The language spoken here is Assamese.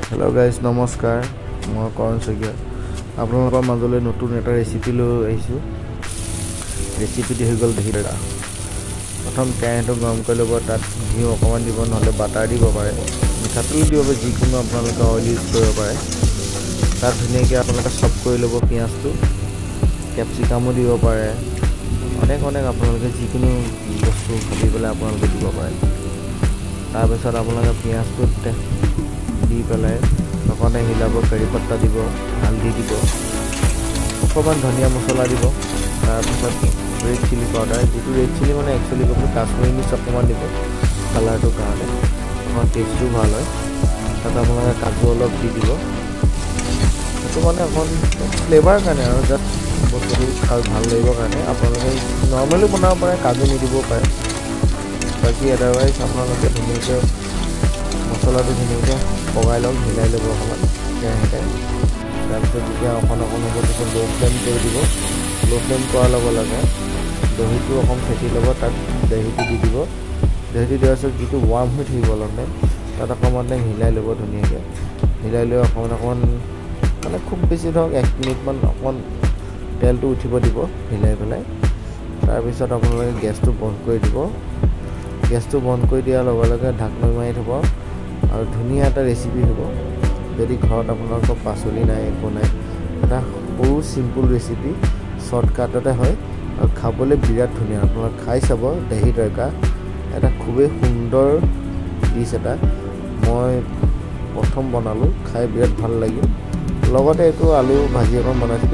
हेलो गाइस नमस्कार मैं करण शइकिया आपलोকৰ মাজলৈ নতুন এটা ৰেচিপি লৈ আহিছো ৰেচিপিটো হৈ গল দহি বৰা প্ৰথম কেৰাহীটো গৰম কৰি ল'ব তাত ঘি অকমান দিব নহলে বাটাৰ দিব পাৰে মিঠাতেল দিব পাৰে যিকোনো আপোনালোকে অইল ইউজ কৰিব পাৰে তাত ধুনীয়াকৈ আপোনালোকে চপ কৰি ল'ব পিয়াজটো ক্যাপসিকামো দিব পাৰে অনেক আপোনালোকে যিকোনো বস্তু কাটি পেলাই আপোনালোকে দিব পাৰে তাৰ পিছত আপোনালোকে পিয়াজটো দি পেলাই অকণে হিলাব কাৰি পত্তা দিব হালধি দিব অকণমান ধনিয়া মছলা দিব তাৰপিছত ৰেড চিলি পাউডাৰ যেটো ৰেড চিলি মানে একচুয়ালি আপুনি কাশ্মীৰী মিৰ্চ অকণমান দিব কালাৰটো কাৰণে অকণমান টেষ্টটো ভাল হয় তাত আপোনালোকে কাজু অলপ দি দিব সেইটো মানে অকণ ফ্লেভাৰ কাৰণে আৰু জাষ্ট বস্তুটো খাই ভাল লাগিব কাৰণে আপোনালোকে নৰ্মেলি বনাব পাৰে কাজু নিদিব পাৰে বাকি আদাৰৱাইজ আপোনালোকে ধুনীয়াকৈ মছলাটো ধুনীয়াকৈ পগাই লওক মিলাই ল'ব অকণমান কেৰাহীতে তাৰপিছত যেতিয়া অকণ হ'ব তেতিয়া ল' ফ্লেম কৰি দিব ল' ফ্লেম কৰাৰ লগে লগে দহিটো অকণ ফেটি ল'ব তাত দহিটো দি দিব দহিটো দিয়াৰ পিছত যিটো ৱাৰ্ম হৈ থাকিব অলপনে তাত অকণমান হিলাই ল'ব ধুনীয়াকৈ হিলাই লৈ অকণমান মানে খুব বেছি ধৰক 1 মিনিটমান অকণমান তেলটো উঠিব দিব হিলাই পেলাই তাৰপিছত আপোনালোকে গেছটো বন্ধ কৰি দিব গেছটো বন্ধ কৰি দিয়াৰ লগে লগে ঢাকনি মাৰি থ'ব আৰু ধুনীয়া এটা ৰেচিপি হ'ব যদি ঘৰত আপোনালোকৰ পাচলি নাই একো নাই এটা সৰু সিম্পল ৰেচিপি শৰ্টকাটতে হয় আৰু খাবলৈ বিৰাট ধুনীয়া আপোনালোকে খাই চাব দহি তড়কা এটা খুবেই সুন্দৰ ডিশ এটা মই প্ৰথম বনালোঁ খাই বিৰাট ভাল লাগিল লগতে এইটো আলু ভাজি এখন বনাইছিলোঁ